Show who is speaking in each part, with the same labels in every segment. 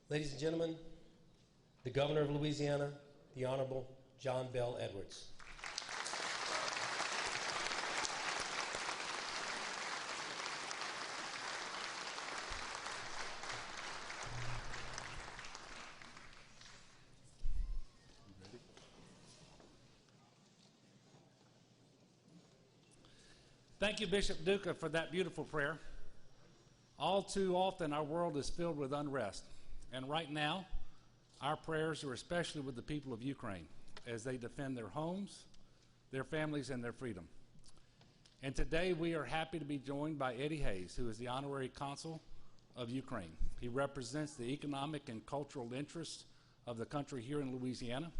Speaker 1: Ladies and gentlemen, the Governor of Louisiana, the Honorable John Bell Edwards.
Speaker 2: Thank you, Bishop Duca, for that beautiful prayer. All too often, our world is filled with unrest. And right now, our prayers are especially with the people of Ukraine as they defend their homes, their families, and their freedom. And today, we are happy to be joined by Eddie Hayes, who is the Honorary Consul of Ukraine. He represents the economic and cultural interests of the country here in Louisiana.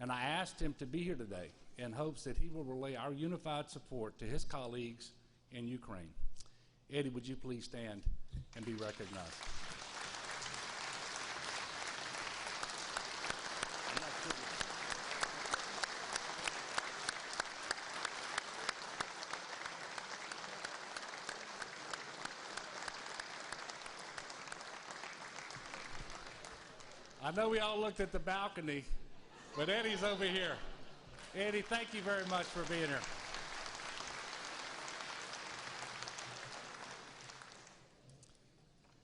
Speaker 2: And I asked him to be here today in hopes that he will relay our unified support to his colleagues in Ukraine. Eddie, would you please stand and be recognized? I know we all looked at the balcony, but Eddie's over here. Eddie, thank you very much for being here.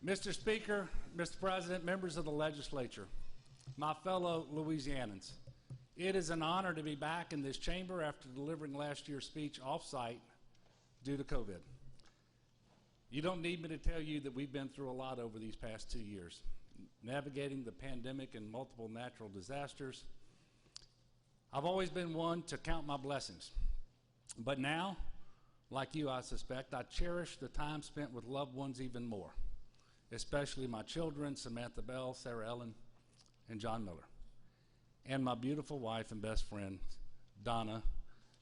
Speaker 2: Mr. Speaker, Mr. President, members of the legislature, my fellow Louisianans, it is an honor to be back in this chamber after delivering last year's speech off-site due to COVID. You don't need me to tell you that we've been through a lot over these past 2 years, navigating the pandemic and multiple natural disasters. I've always been one to count my blessings, but now, like you, I suspect, I cherish the time spent with loved ones even more, especially my children, Samantha Bell, Sarah Ellen, and John Miller, and my beautiful wife and best friend, Donna,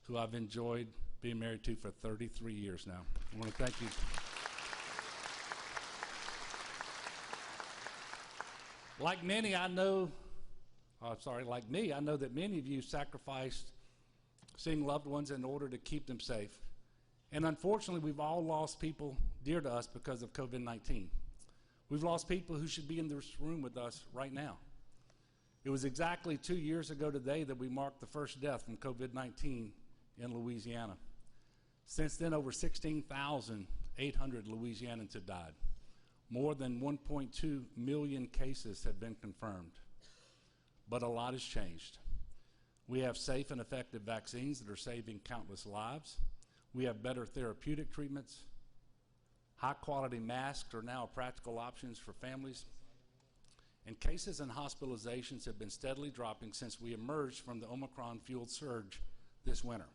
Speaker 2: who I've enjoyed being married to for 33 years now. I want to thank you. Like me, I know that many of you sacrificed seeing loved ones in order to keep them safe. And unfortunately, we've all lost people dear to us because of COVID-19. We've lost people who should be in this room with us right now. It was exactly 2 years ago today that we marked the first death from COVID-19 in Louisiana. Since then, over 16,800 Louisianans have died. More than 1.2 million cases have been confirmed. But a lot has changed. We have safe and effective vaccines that are saving countless lives. We have better therapeutic treatments. High-quality masks are now practical options for families. And cases and hospitalizations have been steadily dropping since we emerged from the Omicron-fueled surge this winter.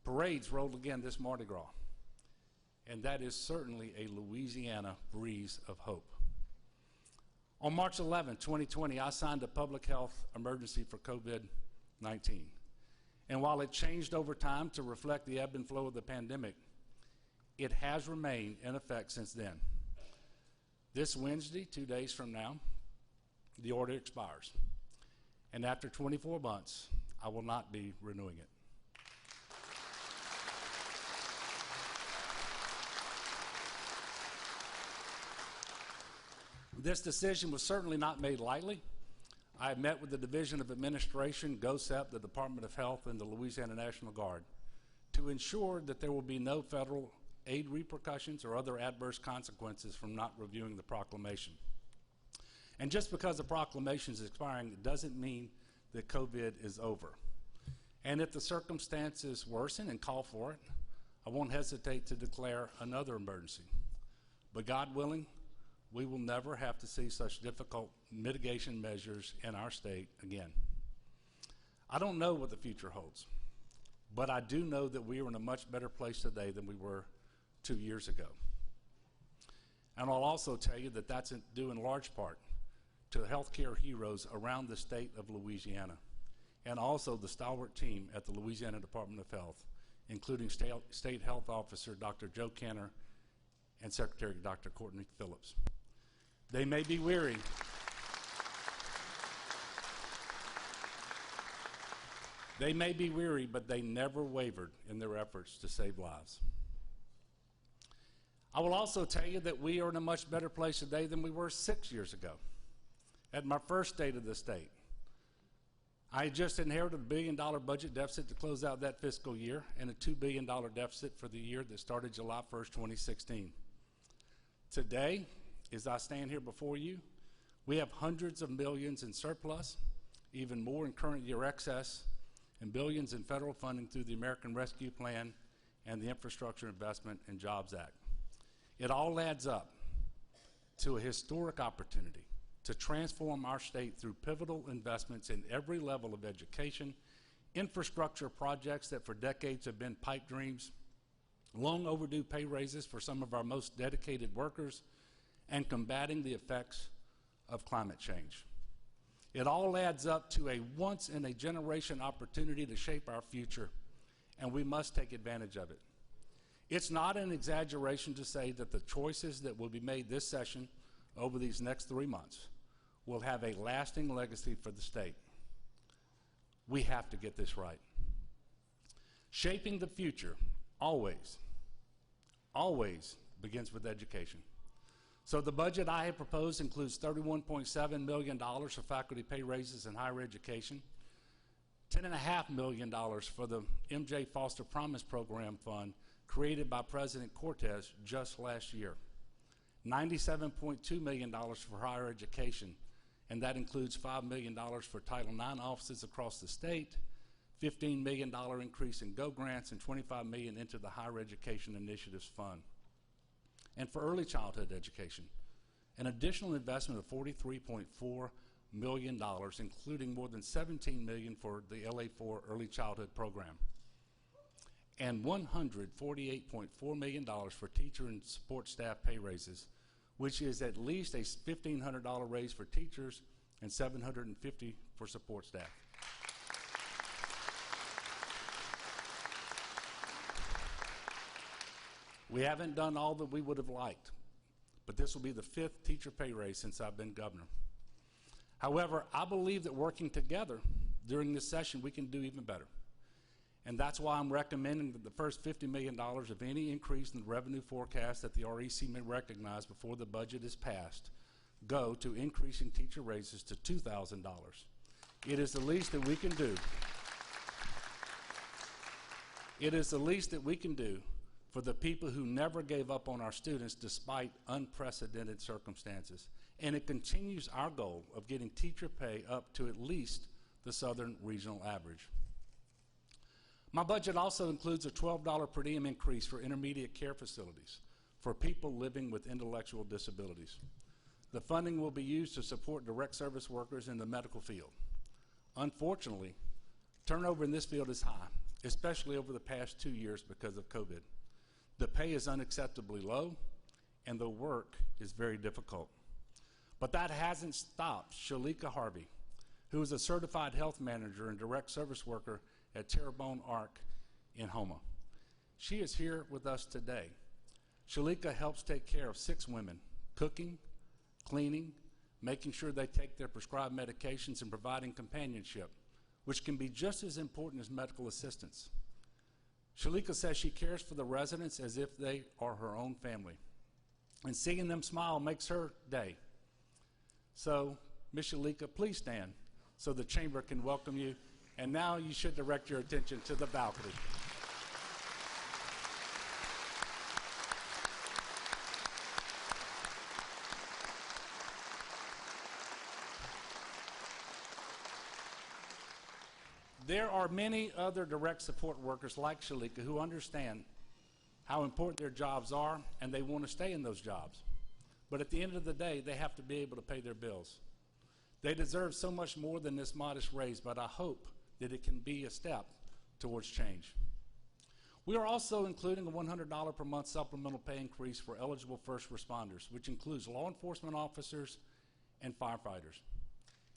Speaker 2: Parades rolled again this Mardi Gras. And that is certainly a Louisiana breeze of hope. On March 11, 2020, I signed a public health emergency for COVID-19. And while it changed over time to reflect the ebb and flow of the pandemic, it has remained in effect since then. This Wednesday, 2 days from now, the order expires. And after 24 months, I will not be renewing it. This decision was certainly not made lightly. I have met with the Division of Administration, GOSEP, the Department of Health, and the Louisiana National Guard to ensure that there will be no federal aid repercussions or other adverse consequences from not reviewing the proclamation. And just because the proclamation is expiring, it doesn't mean that COVID is over. And if the circumstances worsen and call for it, I won't hesitate to declare another emergency. But God willing, we will never have to see such difficult mitigation measures in our state again. I don't know what the future holds, but I do know that we are in a much better place today than we were 2 years ago. And I'll also tell you that that's due in large part to healthcare heroes around the state of Louisiana, and also the stalwart team at the Louisiana Department of Health, including State Health Officer Dr. Joe Kenner and Secretary Dr. Courtney Phillips. They may be weary. They may be weary, but they never wavered in their efforts to save lives. I will also tell you that we are in a much better place today than we were 6 years ago. At my first State of the State, I just inherited a $1 billion budget deficit to close out that fiscal year and a $2 billion deficit for the year that started July 1st, 2016. Today, as I stand here before you, we have hundreds of millions in surplus, even more in current year excess, and billions in federal funding through the American Rescue Plan and the Infrastructure Investment and Jobs Act. It all adds up to a historic opportunity to transform our state through pivotal investments in every level of education, infrastructure projects that for decades have been pipe dreams, long overdue pay raises for some of our most dedicated workers, and combating the effects of climate change. It all adds up to a once-in-a-generation opportunity to shape our future, and we must take advantage of it. It's not an exaggeration to say that the choices that will be made this session over these next 3 months will have a lasting legacy for the state. We have to get this right. Shaping the future always begins with education. So the budget I have proposed includes $31.7 million for faculty pay raises in higher education, $10.5 million for the MJ Foster Promise Program Fund created by President Cortez just last year, $97.2 million for higher education, and that includes $5 million for Title IX offices across the state, $15 million increase in GO grants, and $25 million into the Higher Education Initiatives Fund. And for early childhood education, an additional investment of $43.4 million, including more than $17 million for the LA4 Early Childhood Program, and $148.4 million for teacher and support staff pay raises, which is at least a $1,500 raise for teachers and $750 for support staff. We haven't done all that we would have liked, but this will be the 5th teacher pay raise since I've been governor. However, I believe that working together during this session, we can do even better. And that's why I'm recommending that the first $50 million of any increase in the revenue forecast that the REC may recognize before the budget is passed go to increasing teacher raises to $2,000. It is the least that we can do. It is the least that we can do for the people who never gave up on our students despite unprecedented circumstances. And it continues our goal of getting teacher pay up to at least the Southern regional average. My budget also includes a $12 per diem increase for intermediate care facilities for people living with intellectual disabilities. The funding will be used to support direct service workers in the medical field. Unfortunately, turnover in this field is high, especially over the past 2 years because of COVID. The pay is unacceptably low, and the work is very difficult. But that hasn't stopped Shalika Harvey, who is a certified health manager and direct service worker at Terrebonne Arc in Houma. She is here with us today. Shalika helps take care of 6 women, cooking, cleaning, making sure they take their prescribed medications, and providing companionship, which can be just as important as medical assistance. Shalika says she cares for the residents as if they are her own family, and seeing them smile makes her day. So, Ms. Shalika, please stand so the chamber can welcome you. And now you should direct your attention to the balcony. There are many other direct support workers like Shalika who understand how important their jobs are, and they want to stay in those jobs. But at the end of the day, they have to be able to pay their bills. They deserve so much more than this modest raise, but I hope that it can be a step towards change. We are also including a $100 per month supplemental pay increase for eligible first responders, which includes law enforcement officers and firefighters.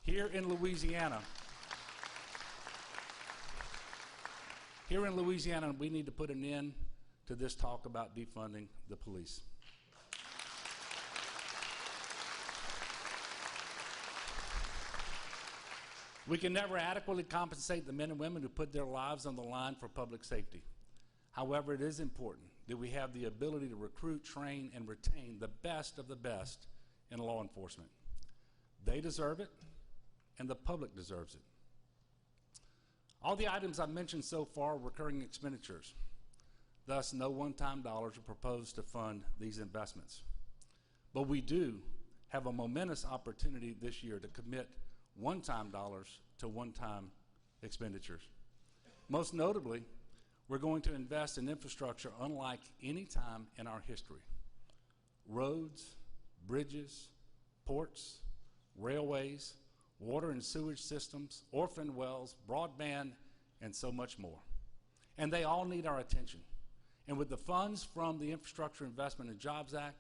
Speaker 2: Here in Louisiana, we need to put an end to this talk about defunding the police. We can never adequately compensate the men and women who put their lives on the line for public safety. However, it is important that we have the ability to recruit, train, and retain the best of the best in law enforcement. They deserve it, and the public deserves it. All the items I've mentioned so far are recurring expenditures. Thus, no one-time dollars are proposed to fund these investments. But we do have a momentous opportunity this year to commit one-time dollars to one-time expenditures. Most notably, we're going to invest in infrastructure unlike any time in our history. Roads, bridges, ports, railways, water and sewage systems, orphan wells, broadband, and so much more. And they all need our attention. And with the funds from the Infrastructure Investment and Jobs Act,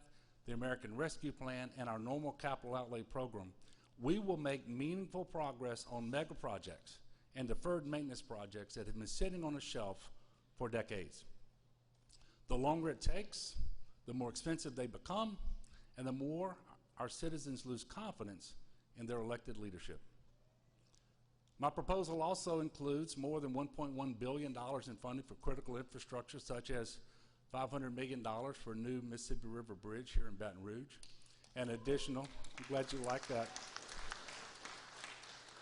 Speaker 2: the American Rescue Plan, and our normal capital outlay program, we will make meaningful progress on mega projects and deferred maintenance projects that have been sitting on a shelf for decades. The longer it takes, the more expensive they become, and the more our citizens lose confidence in their elected leadership. My proposal also includes more than $1.1 billion in funding for critical infrastructure, such as $500 million for a new Mississippi River Bridge here in Baton Rouge, and additional, I'm glad you like that,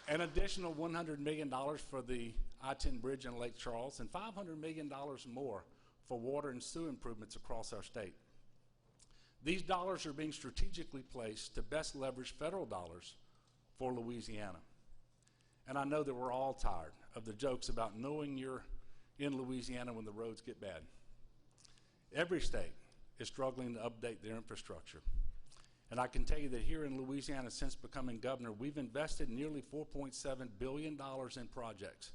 Speaker 2: an additional $100 million for the I-10 bridge in Lake Charles, and $500 million more for water and sewer improvements across our state. These dollars are being strategically placed to best leverage federal dollars for Louisiana. And I know that we're all tired of the jokes about knowing you're in Louisiana when the roads get bad. Every state is struggling to update their infrastructure. And I can tell you that here in Louisiana, since becoming governor, we've invested nearly $4.7 billion in projects,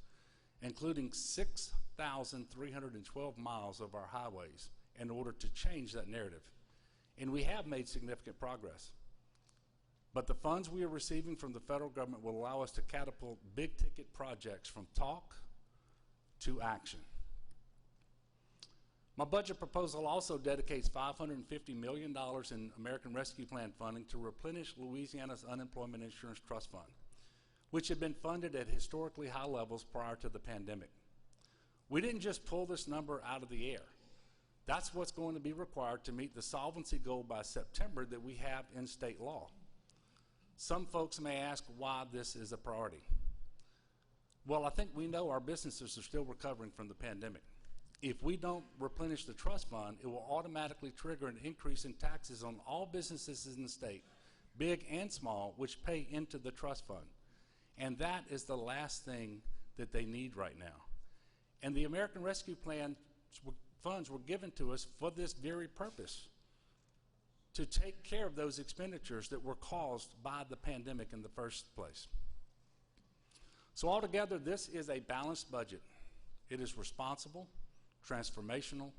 Speaker 2: including 6,312 miles of our highways in order to change that narrative. And we have made significant progress. But the funds we are receiving from the federal government will allow us to catapult big-ticket projects from talk to action. My budget proposal also dedicates $550 million in American Rescue Plan funding to replenish Louisiana's Unemployment Insurance Trust Fund, which had been funded at historically high levels prior to the pandemic. We didn't just pull this number out of the air. That's what's going to be required to meet the solvency goal by September that we have in state law. Some folks may ask why this is a priority. Well, I think we know our businesses are still recovering from the pandemic. If we don't replenish the trust fund, it will automatically trigger an increase in taxes on all businesses in the state, big and small, which pay into the trust fund. And that is the last thing that they need right now. And the American Rescue Plan funds were given to us for this very purpose, to take care of those expenditures that were caused by the pandemic in the first place. So altogether, this is a balanced budget. It is responsible, transformational,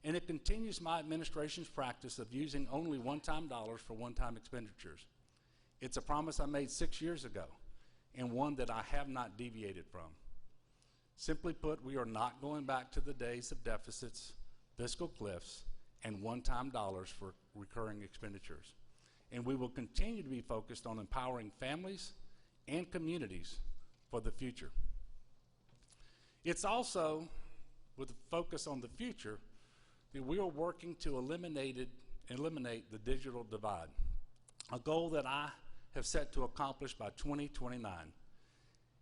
Speaker 2: and it continues my administration's practice of using only one-time dollars for one-time expenditures. It's a promise I made 6 years ago, and one that I have not deviated from. Simply put, we are not going back to the days of deficits, fiscal cliffs, and one-time dollars for recurring expenditures. And we will continue to be focused on empowering families and communities for the future. It's also, with a focus on the future, that we are working to eliminate the digital divide, a goal that I have set to accomplish by 2029.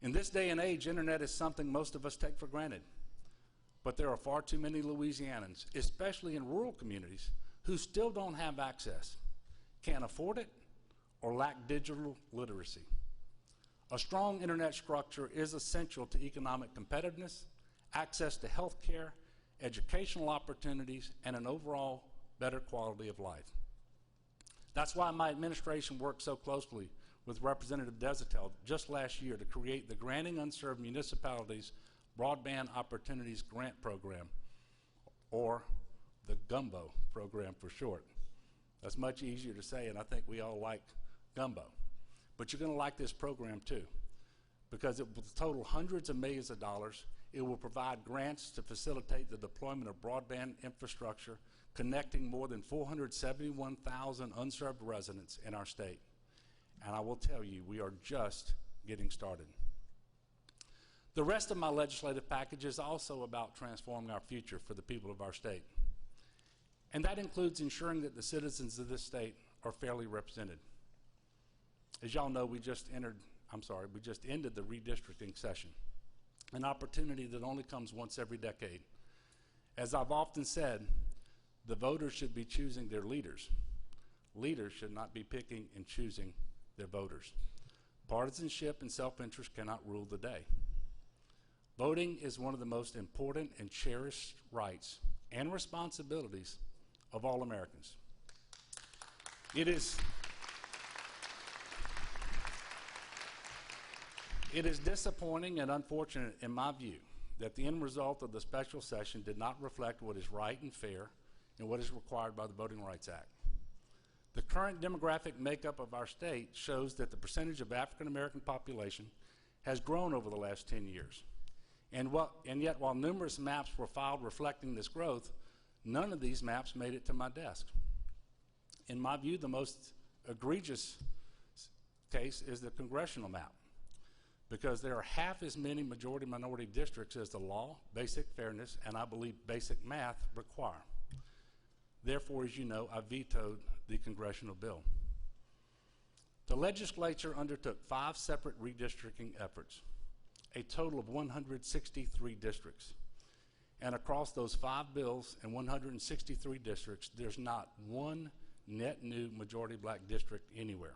Speaker 2: In this day and age, internet is something most of us take for granted. But there are far too many Louisianans, especially in rural communities, who still don't have access, can't afford it, or lack digital literacy. A strong internet structure is essential to economic competitiveness, access to health care, educational opportunities, and an overall better quality of life. That's why my administration worked so closely with Representative Desatel just last year to create the Granting Unserved Municipalities Broadband Opportunities Grant Program, or the GUMBO program for short. That's much easier to say, and I think we all like GUMBO. But you're going to like this program too, because it will total hundreds of millions of dollars. It will provide grants to facilitate the deployment of broadband infrastructure, connecting more than 471,000 unserved residents in our state. And I will tell you, we are just getting started. The rest of my legislative package is also about transforming our future for the people of our state. And that includes ensuring that the citizens of this state are fairly represented. As y'all know, we just ended the redistricting session, an opportunity that only comes once every decade. As I've often said, the voters should be choosing their leaders. Leaders should not be picking and choosing their voters. Partisanship and self-interest cannot rule the day. Voting is one of the most important and cherished rights and responsibilities of all Americans. It is disappointing and unfortunate, in my view, that the end result of the special session did not reflect what is right and fair and what is required by the Voting Rights Act. The current demographic makeup of our state shows that the percentage of African American population has grown over the last 10 years. And yet, while numerous maps were filed reflecting this growth, none of these maps made it to my desk. In my view, the most egregious case is the congressional map, because there are half as many majority-minority districts as the law, basic fairness, and I believe basic math require. Therefore, as you know, I vetoed the congressional bill. The legislature undertook 5 separate redistricting efforts, a total of 163 districts. And across those 5 bills and 163 districts, there's not one net new majority black district anywhere.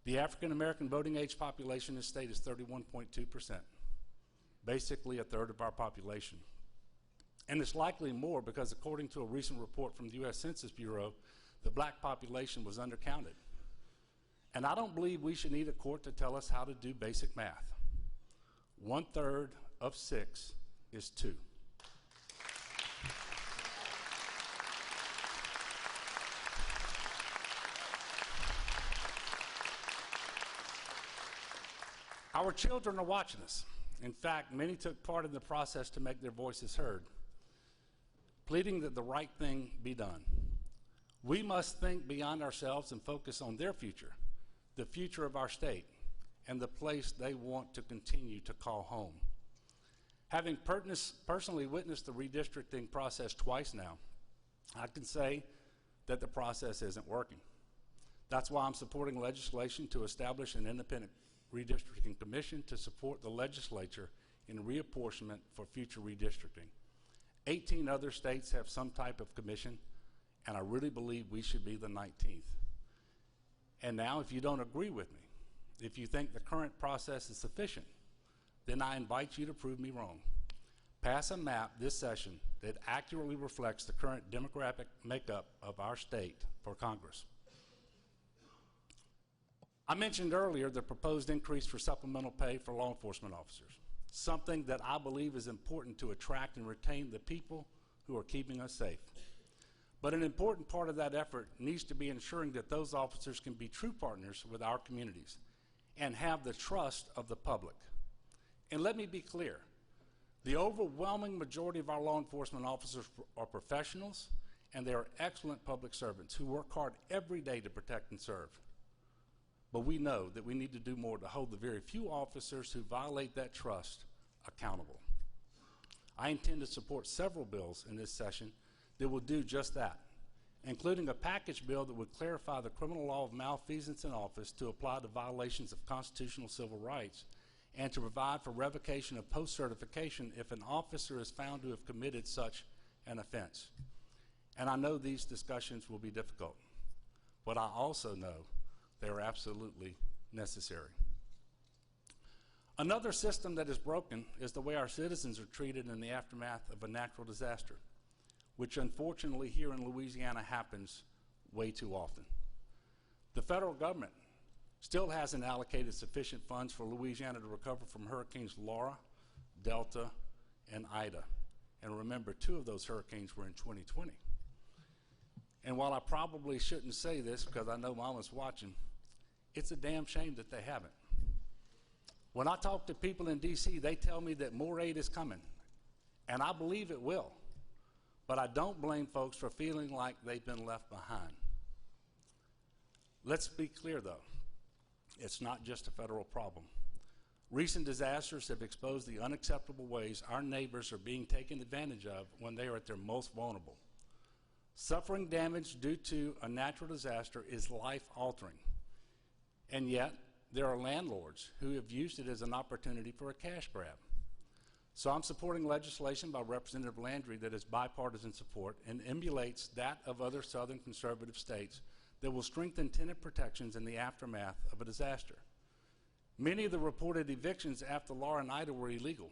Speaker 2: The African American voting age population in the state is 31.2%, basically a third of our population. And it's likely more because, according to a recent report from the U.S. Census Bureau, the black population was undercounted. And I don't believe we should need a court to tell us how to do basic math. 1/3 of 6 is 2. Our children are watching us. In fact, many took part in the process to make their voices heard, pleading that the right thing be done. We must think beyond ourselves and focus on their future, the future of our state, and the place they want to continue to call home. Having personally witnessed the redistricting process twice now, I can say that the process isn't working. That's why I'm supporting legislation to establish an independent redistricting commission to support the legislature in reapportionment for future redistricting. 18 other states have some type of commission, and I really believe we should be the 19th. And now, if you don't agree with me, if you think the current process is sufficient, then I invite you to prove me wrong. Pass a map this session that accurately reflects the current demographic makeup of our state for Congress. I mentioned earlier the proposed increase for supplemental pay for law enforcement officers, something that I believe is important to attract and retain the people who are keeping us safe. But an important part of that effort needs to be ensuring that those officers can be true partners with our communities and have the trust of the public. And let me be clear, the overwhelming majority of our law enforcement officers are professionals, and they are excellent public servants who work hard every day to protect and serve. But we know that we need to do more to hold the very few officers who violate that trust accountable. I intend to support several bills in this session that will do just that, including a package bill that would clarify the criminal law of malfeasance in office to apply to violations of constitutional civil rights, and to provide for revocation of post-certification if an officer is found to have committed such an offense. And I know these discussions will be difficult, but I also know they are absolutely necessary. Another system that is broken is the way our citizens are treated in the aftermath of a natural disaster, which unfortunately here in Louisiana happens way too often. The federal government still hasn't allocated sufficient funds for Louisiana to recover from Hurricanes Laura, Delta, and Ida. And remember, 2 of those hurricanes were in 2020. And while I probably shouldn't say this because I know Mama's watching, it's a damn shame that they haven't. When I talk to people in D.C., they tell me that more aid is coming, and I believe it will. But I don't blame folks for feeling like they've been left behind. Let's be clear, though. It's not just a federal problem. Recent disasters have exposed the unacceptable ways our neighbors are being taken advantage of when they are at their most vulnerable. Suffering damage due to a natural disaster is life-altering, And yet, there are landlords who have used it as an opportunity for a cash grab. So I'm supporting legislation by Representative Landry that is bipartisan support and emulates that of other southern conservative states that will strengthen tenant protections in the aftermath of a disaster. Many of the reported evictions after Laura and Ida were illegal,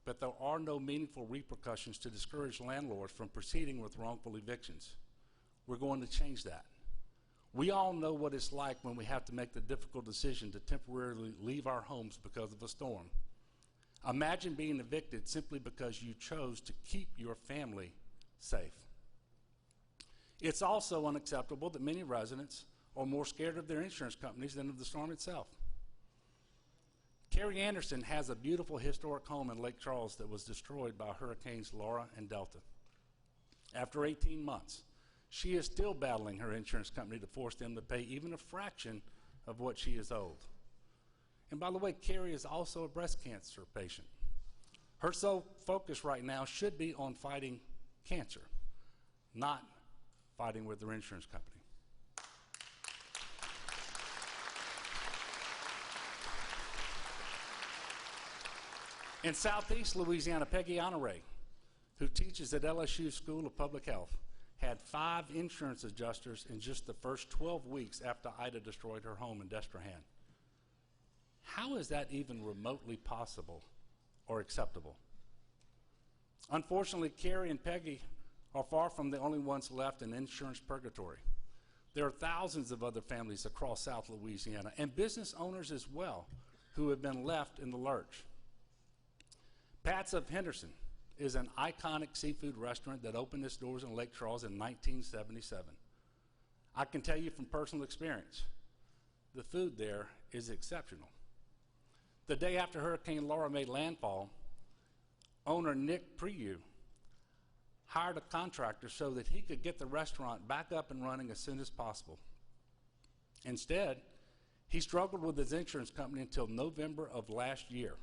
Speaker 2: but there are no meaningful repercussions to discourage landlords from proceeding with wrongful evictions. We're going to change that. We all know what it's like when we have to make the difficult decision to temporarily leave our homes because of a storm. Imagine being evicted simply because you chose to keep your family safe. It's also unacceptable that many residents are more scared of their insurance companies than of the storm itself. Carrie Anderson has a beautiful historic home in Lake Charles that was destroyed by Hurricanes Laura and Delta. After 18 months, she is still battling her insurance company to force them to pay even a fraction of what she is owed. And by the way, Carrie is also a breast cancer patient. Her sole focus right now should be on fighting cancer, not fighting with her insurance company. In Southeast Louisiana, Peggy Honore, who teaches at LSU School of Public Health, had 5 insurance adjusters in just the first 12 weeks after Ida destroyed her home in Destrehan. How is that even remotely possible or acceptable? Unfortunately, Carrie and Peggy are far from the only ones left in insurance purgatory. There are thousands of other families across South Louisiana and business owners as well who have been left in the lurch. Pat's of Henderson is an iconic seafood restaurant that opened its doors in Lake Charles in 1977. I can tell you from personal experience, the food there is exceptional. The day after Hurricane Laura made landfall, owner Nick Priu hired a contractor so that he could get the restaurant back up and running as soon as possible. Instead, he struggled with his insurance company until November of last year.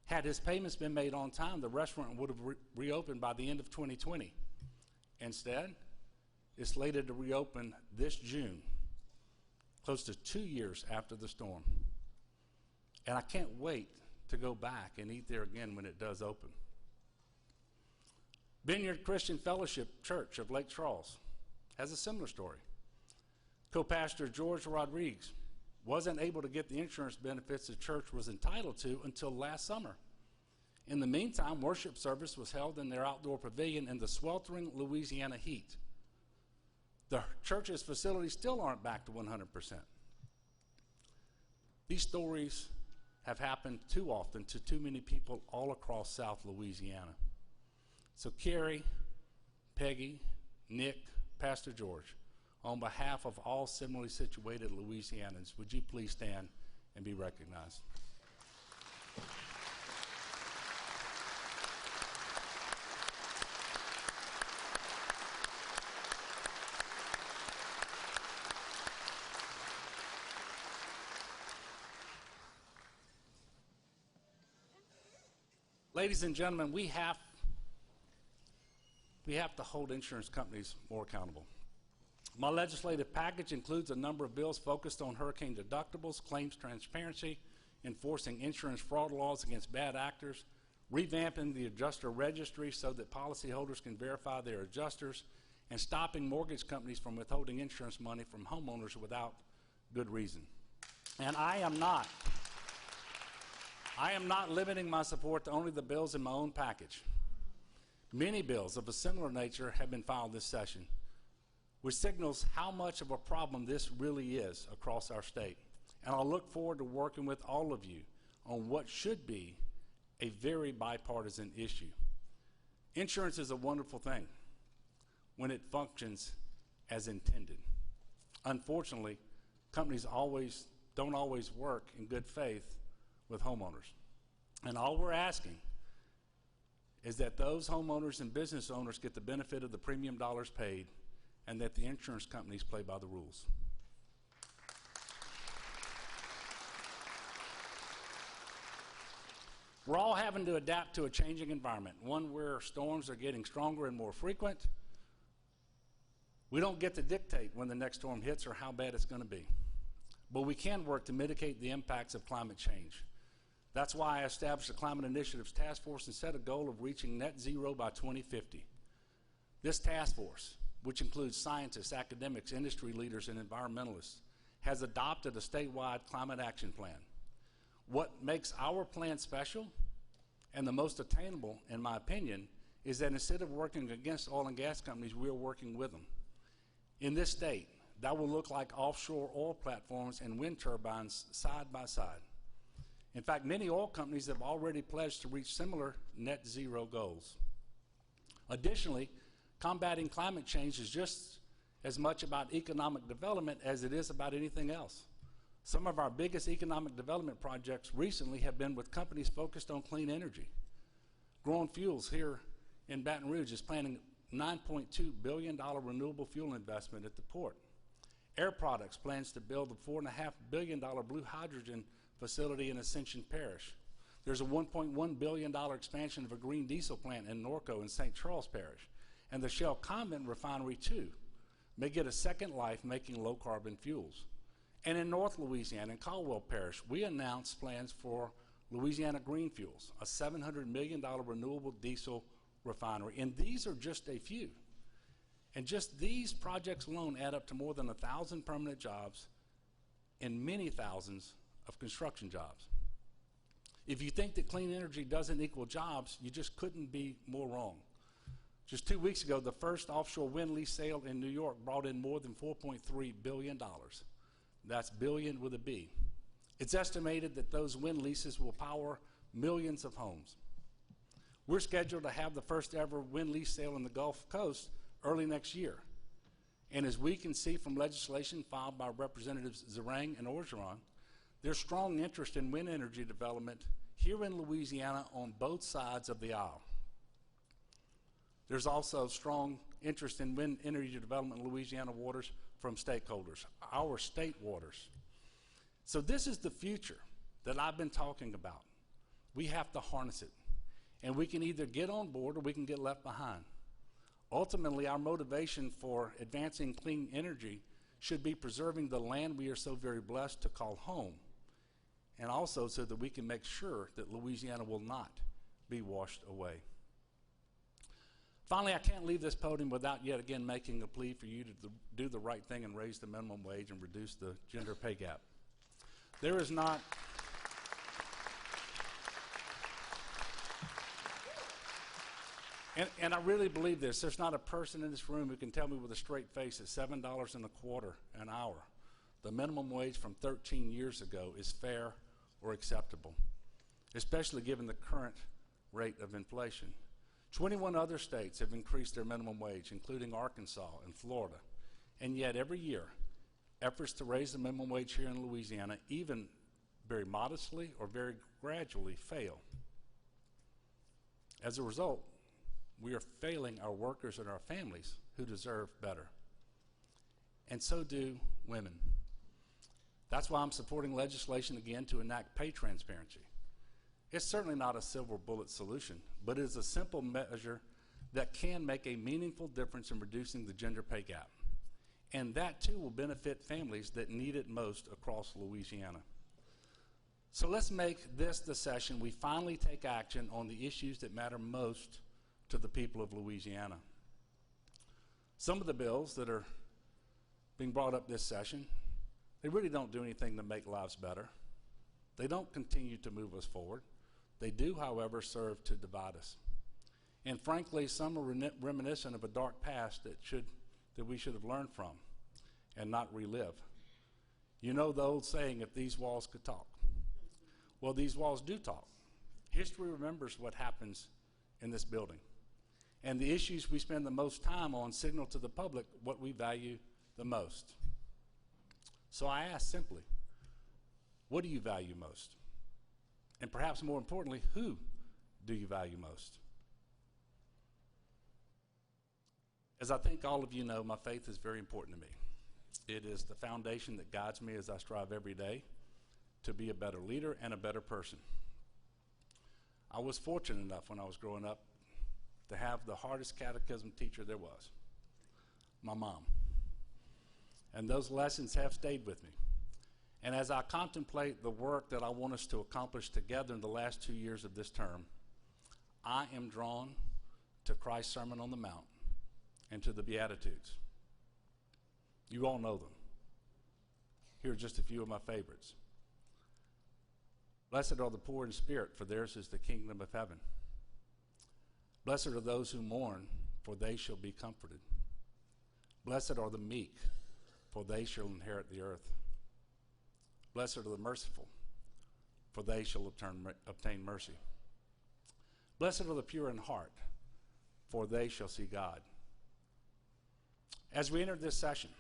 Speaker 2: Had his payments been made on time, the restaurant would have reopened by the end of 2020. Instead, it's slated to reopen this June, close to 2 years after the storm. And I can't wait to go back and eat there again when it does open. Vineyard Christian Fellowship Church of Lake Charles has a similar story. Co-pastor George Rodriguez wasn't able to get the insurance benefits the church was entitled to until last summer. In the meantime, worship service was held in their outdoor pavilion in the sweltering Louisiana heat. The church's facilities still aren't back to 100%. These stories have happened too often to too many people all across South Louisiana. So Carrie, Peggy, Nick, Pastor George, on behalf of all similarly situated Louisianans, would you please stand and be recognized? Ladies and gentlemen, we have to hold insurance companies more accountable. My legislative package includes a number of bills focused on hurricane deductibles, claims transparency, enforcing insurance fraud laws against bad actors, revamping the adjuster registry so that policyholders can verify their adjusters, and stopping mortgage companies from withholding insurance money from homeowners without good reason. And I am not limiting my support to only the bills in my own package. Many bills of a similar nature have been filed this session, which signals how much of a problem this really is across our state. And I'll look forward to working with all of you on what should be a very bipartisan issue. Insurance is a wonderful thing when it functions as intended. Unfortunately, companies don't always work in good faith with homeowners. And all we're asking is that those homeowners and business owners get the benefit of the premium dollars paid and that the insurance companies play by the rules. We're all having to adapt to a changing environment, one where storms are getting stronger and more frequent. We don't get to dictate when the next storm hits or how bad it's going to be. but we can work to mitigate the impacts of climate change. That's why I established the Climate Initiatives Task Force and set a goal of reaching net zero by 2050. This task force, which includes scientists, academics, industry leaders, and environmentalists, has adopted a statewide climate action plan. What makes our plan special and the most attainable, in my opinion, is that instead of working against oil and gas companies, we're working with them. In this state, that will look like offshore oil platforms and wind turbines side by side. In fact, many oil companies have already pledged to reach similar net zero goals. Additionally, combating climate change is just as much about economic development as it is about anything else. Some of our biggest economic development projects recently have been with companies focused on clean energy. Growing Fuels here in Baton Rouge is planning $9.2 billion renewable fuel investment at the port. Air Products plans to build a $4.5 billion blue hydrogen facility in Ascension Parish. There's a $1.1 billion expansion of a green diesel plant in Norco in St. Charles Parish. And the Shell Convent refinery, too, may get a second life making low-carbon fuels. And in North Louisiana, in Caldwell Parish, we announced plans for Louisiana Green Fuels, a $700 million renewable diesel refinery. And these are just a few. And just these projects alone add up to more than 1,000 permanent jobs and many thousands of construction jobs. If you think that clean energy doesn't equal jobs, you just couldn't be more wrong. Just 2 weeks ago, the first offshore wind lease sale in New York brought in more than $4.3 billion. That's billion with a B. It's estimated that those wind leases will power millions of homes. We're scheduled to have the first ever wind lease sale in the Gulf Coast early next year. And as we can see from legislation filed by Representatives Zerang and Orgeron, there's strong interest in wind energy development here in Louisiana on both sides of the aisle. There's also strong interest in wind energy development in Louisiana waters from stakeholders, our state waters. So this is the future that I've been talking about. We have to harness it. And we can either get on board or we can get left behind. Ultimately, our motivation for advancing clean energy should be preserving the land we are so very blessed to call home, and also so that we can make sure that Louisiana will not be washed away. Finally, I can't leave this podium without yet again making a plea for you to do the right thing and raise the minimum wage and reduce the gender pay gap. There is not... And I really believe this. There's not a person in this room who can tell me with a straight face that $7.25 an hour, the minimum wage from 13 years ago, is fair or acceptable, especially given the current rate of inflation. 21 other states have increased their minimum wage, including Arkansas and Florida. And yet every year, efforts to raise the minimum wage here in Louisiana, even very modestly or very gradually, fail. As a result, we are failing our workers and our families who deserve better. And so do women. That's why I'm supporting legislation again to enact pay transparency. It's certainly not a silver bullet solution, but it is a simple measure that can make a meaningful difference in reducing the gender pay gap. And that too will benefit families that need it most across Louisiana. So let's make this the session we finally take action on the issues that matter most to the people of Louisiana. Some of the bills that are being brought up this session, they really don't do anything to make lives better. They don't continue to move us forward. They do, however, serve to divide us. And frankly, some are reminiscent of a dark past that we should have learned from and not relive. You know the old saying, if these walls could talk. Well, these walls do talk. History remembers what happens in this building. And the issues we spend the most time on signal to the public what we value the most. So I ask simply, what do you value most? And perhaps more importantly, who do you value most? As I think all of you know, my faith is very important to me. It is the foundation that guides me as I strive every day to be a better leader and a better person. I was fortunate enough when I was growing up to have the hardest catechism teacher there was, my mom. And those lessons have stayed with me. And as I contemplate the work that I want us to accomplish together in the last 2 years of this term, I am drawn to Christ's Sermon on the Mount and to the Beatitudes. You all know them. Here are just a few of my favorites. Blessed are the poor in spirit, for theirs is the kingdom of heaven. Blessed are those who mourn, for they shall be comforted. Blessed are the meek, for they shall inherit the earth. Blessed are the merciful, for they shall obtain mercy. Blessed are the pure in heart, for they shall see God. As we enter this session,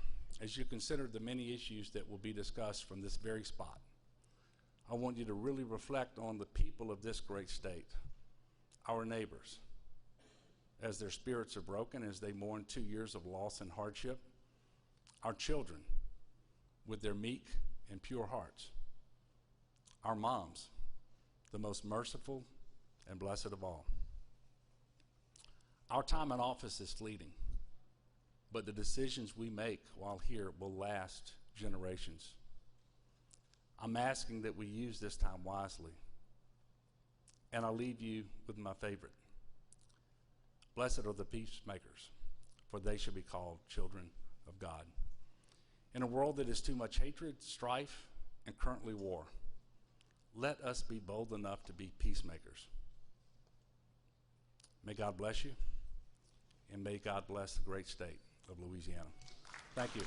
Speaker 2: as you consider the many issues that will be discussed from this very spot, I want you to really reflect on the people of this great state, our neighbors, as their spirits are broken, as they mourn 2 years of loss and hardship, our children with their meek and pure hearts, our moms, the most merciful and blessed of all. Our time in office is fleeting, but the decisions we make while here will last generations. I'm asking that we use this time wisely, and I'll leave you with my favorite. Blessed are the peacemakers, for they shall be called children of God. In a world that is too much hatred, strife, and currently war, let us be bold enough to be peacemakers. May God bless you, and may God bless the great state of Louisiana. Thank you.